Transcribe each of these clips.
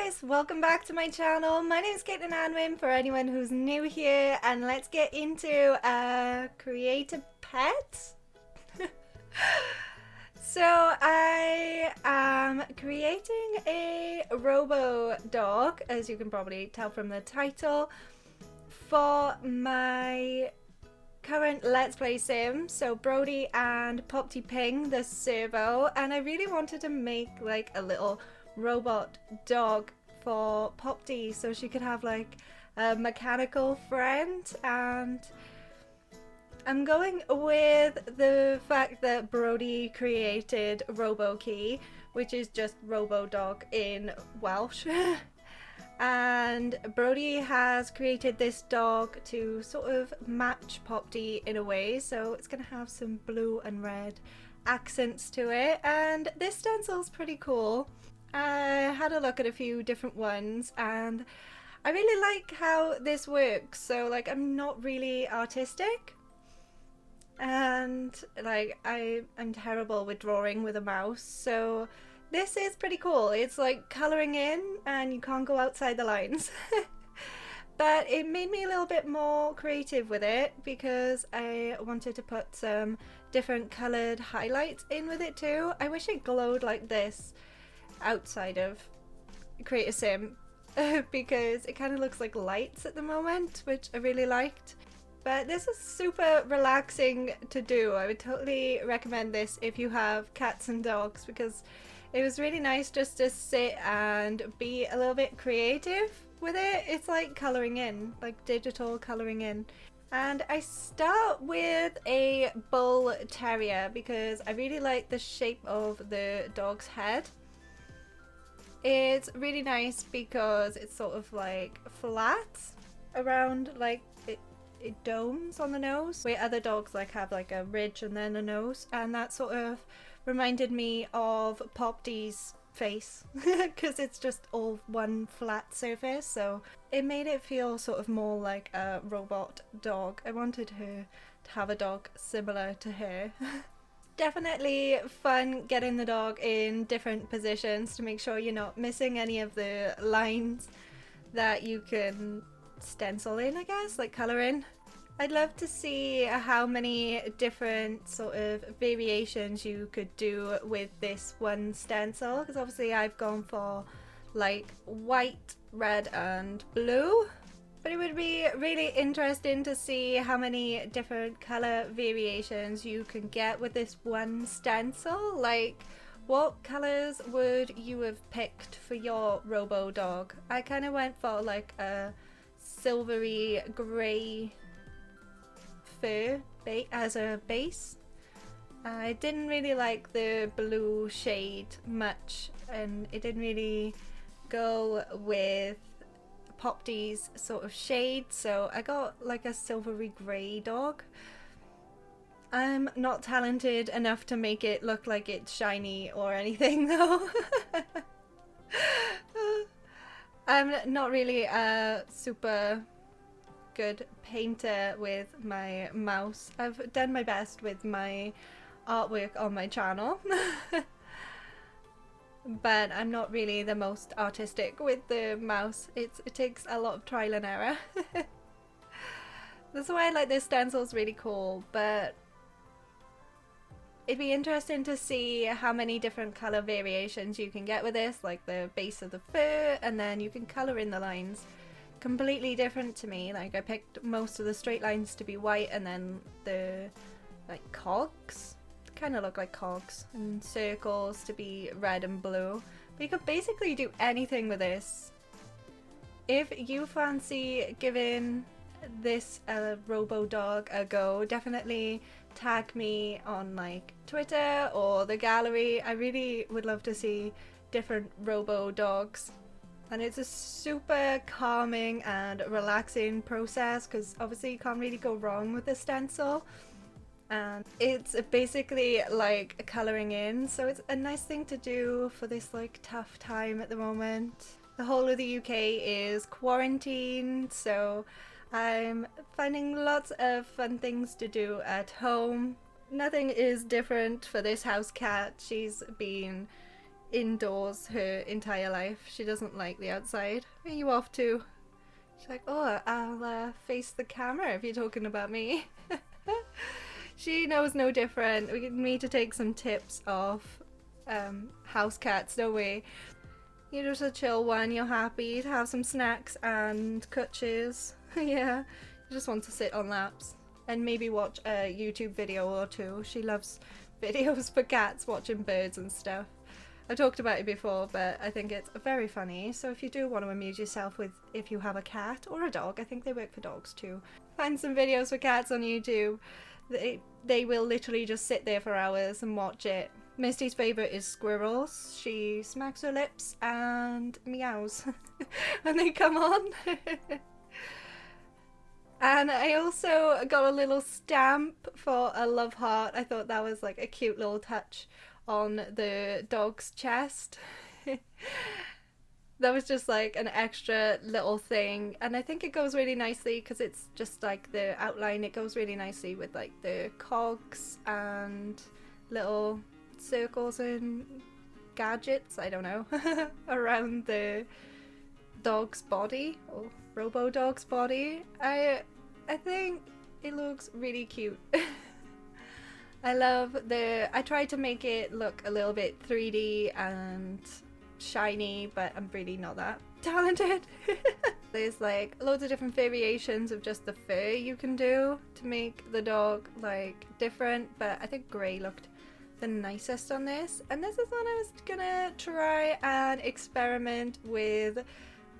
guys, welcome back to my channel. My name is CaitlinAnwyn for anyone who's new here, and let's get into create a pet. So I am creating a Robo-Dog, as you can probably tell from the title, for my current Let's Play sim, so Brody and Popty the Servo, and I really wanted to make like a little robot dog for Popty so she could have like a mechanical friend, and I'm going with the fact that Brody created Robo-Ci, which is just Robo-Dog in Welsh. And Brody has created this dog to sort of match Popty in a way, so it's going to have some blue and red accents to it, and this stencil's pretty cool. I had a look at a few different ones and I really like how this works. So like, I'm not really artistic, and like I'm terrible with drawing with a mouse, so this is pretty cool. It's like colouring in and you can't go outside the lines. But it made me a little bit more creative with it because I wanted to put some different coloured highlights in with it too. I wish it glowed like this outside of Create a Sim because it kind of looks like lights at the moment, which I really liked. But this is super relaxing to do. I would totally recommend this if you have cats and dogs, because it was really nice just to sit and be a little bit creative with it. It's like colouring in, like digital colouring in. And I start with a Bull Terrier because I really like the shape of the dog's head. It's really nice because it's sort of like flat around, like it domes on the nose, where other dogs like have like a ridge and then a nose, and that sort of reminded me of Popty's face because it's just all one flat surface, so it made it feel sort of more like a robot dog. I wanted her to have a dog similar to her. Definitely fun getting the dog in different positions to make sure you're not missing any of the lines that you can stencil in, I guess, like colour in. I'd love to see how many different sort of variations you could do with this one stencil, because obviously I've gone for like white, red and blue. But it would be really interesting to see how many different colour variations you can get with this one stencil. Like, what colours would you have picked for your Robo-Dog? I kind of went for like a silvery grey fur as a base. I didn't really like the blue shade much, and it didn't really go with Popty's sort of shade, so I got like a silvery grey dog. I'm not talented enough to make it look like it's shiny or anything though. I'm not really a super good painter with my mouse. I've done my best with my artwork on my channel. But I'm not really the most artistic with the mouse. It takes a lot of trial and error. That's why I like this stencil. It's really cool, but it'd be interesting to see how many different colour variations you can get with this, like the base of the fur, and then you can colour in the lines. Completely different to me. Like, I picked most of the straight lines to be white, and then the like cogs kind of look like cogs, and circles to be red and blue. But you could basically do anything with this. If you fancy giving this Robo-Dog a go, definitely tag me on like Twitter or the gallery. I really would love to see different Robo-Dogs. And it's a super calming and relaxing process because obviously you can't really go wrong with the stencil. And it's basically like colouring in, so it's a nice thing to do for this like tough time at the moment. The whole of the UK is quarantined, so I'm finding lots of fun things to do at home. Nothing is different for this house cat. She's been indoors her entire life. She doesn't like the outside. Where are you off to? She's like, oh, I'll face the camera if you're talking about me. She knows no different. We need to take some tips off house cats, don't we? You're just a chill one, you're happy to have some snacks and cutches. Yeah, you just want to sit on laps and maybe watch a YouTube video or two. She loves videos for cats, watching birds and stuff. I talked about it before, but I think it's very funny. So if you do want to amuse yourself with, if you have a cat or a dog, I think they work for dogs too. Find some videos for cats on YouTube. They will literally just sit there for hours and watch it. Misty's favourite is squirrels. She smacks her lips and meows when they come on. And I also got a little stamp for a love heart. I thought that was like a cute little touch on the dog's chest. That was just like an extra little thing, and I think it goes really nicely because it's just like the outline. It goes really nicely with like the cogs and little circles and gadgets, I don't know, around the dog's body, or Robo-Dog's body. I think it looks really cute. I tried to make it look a little bit 3D and shiny, but I'm really not that talented. There's like loads of different variations of just the fur you can do to make the dog like different, but I think grey looked the nicest on this, and this is one I was gonna try and experiment with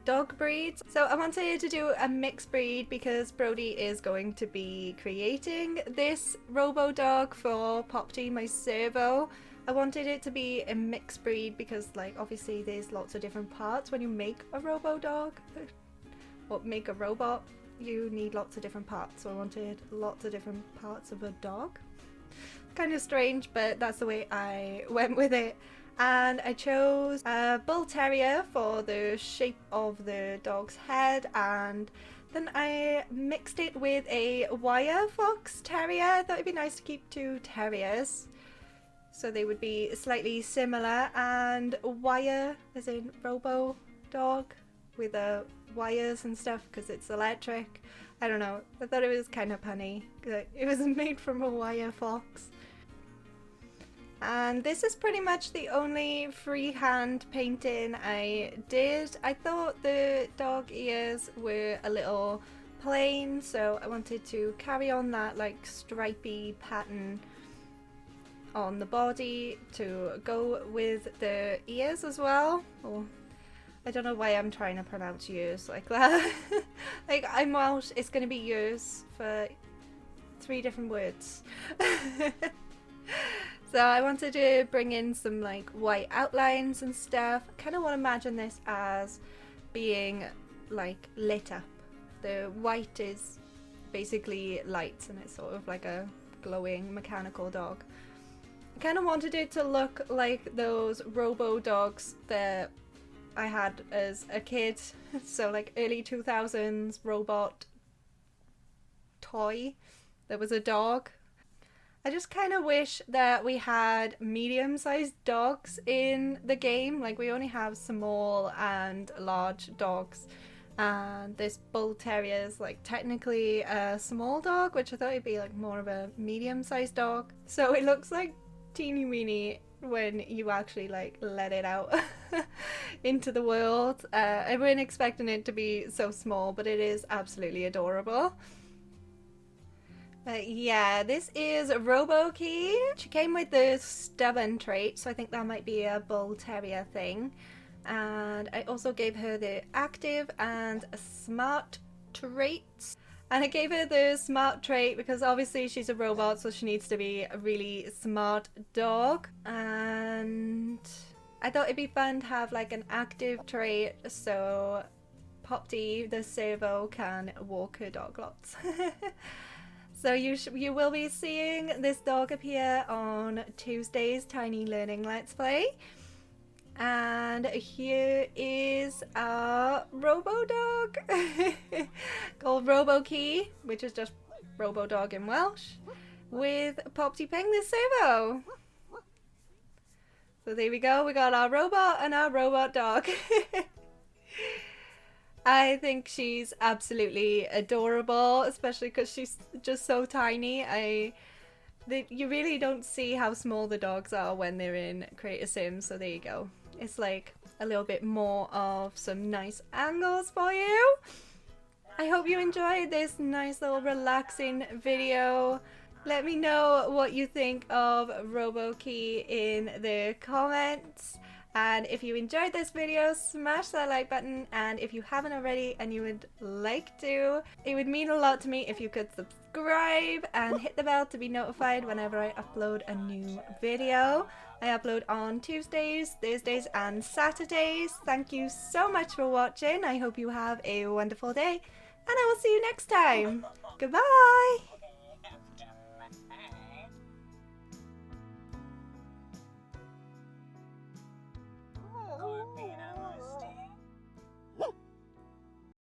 dog breeds. So I wanted to do a mixed breed because Brody is going to be creating this Robo-Dog for Popty, my Servo. I wanted it to be a mixed breed because, like, obviously there's lots of different parts when you make a Robo-Dog or make a robot. You need lots of different parts, so I wanted lots of different parts of a dog. Kind of strange, but that's the way I went with it. And I chose a Bull Terrier for the shape of the dog's head, and then I mixed it with a Wire Fox Terrier. I thought it'd be nice to keep two terriers, so they would be slightly similar, and wire as in Robo-Dog with wires and stuff because it's electric. I don't know, I thought it was kind of punny. It was made from a wire fox. And this is pretty much the only freehand painting I did. I thought the dog ears were a little plain, so I wanted to carry on that like stripy pattern on the body to go with the ears as well. Oh, I don't know why I'm trying to pronounce ears like that. Like, I'm Welsh, it's going to be ears for 3 different words. So I wanted to bring in some like white outlines and stuff. I kind of want to imagine this as being like lit up. The white is basically lights and it's sort of like a glowing mechanical dog. I kind of wanted it to look like those Robo-Dogs that I had as a kid. So like early 2000s robot toy. There was a dog. I just kind of wish that we had medium-sized dogs in the game. Like, we only have small and large dogs, and this Bull Terrier is like technically a small dog, which I thought it'd be like more of a medium-sized dog. So it looks like teeny weeny when you actually like let it out into the world. I wasn't expecting it to be so small, but it is absolutely adorable. Yeah, this is Robo-Ci. She came with the stubborn trait, so I think that might be a Bull Terrier thing. And I also gave her the active and smart traits. And I gave her the smart trait because obviously she's a robot, so she needs to be a really smart dog. And I thought it'd be fun to have like an active trait so Popty, the Servo, can walk her dog lots. So you will be seeing this dog appear on Tuesday's Tiny Learning Let's Play. And here is our Robo-Dog called Robo-Ci, which is just Robo-Dog in Welsh, with Popty Ping the Servo. So there we go. We got our robot and our robot dog. I think she's absolutely adorable, especially because she's just so tiny. You really don't see how small the dogs are when they're in Create a Sim, so there you go. It's like a little bit more of some nice angles for you. I hope you enjoyed this nice little relaxing video. Let me know what you think of Robo-Ci in the comments. And if you enjoyed this video, smash that like button, and if you haven't already and you would like to, it would mean a lot to me if you could subscribe and hit the bell to be notified whenever I upload a new video. I upload on Tuesdays, Thursdays and Saturdays. Thank you so much for watching. I hope you have a wonderful day, and I will see you next time. Goodbye!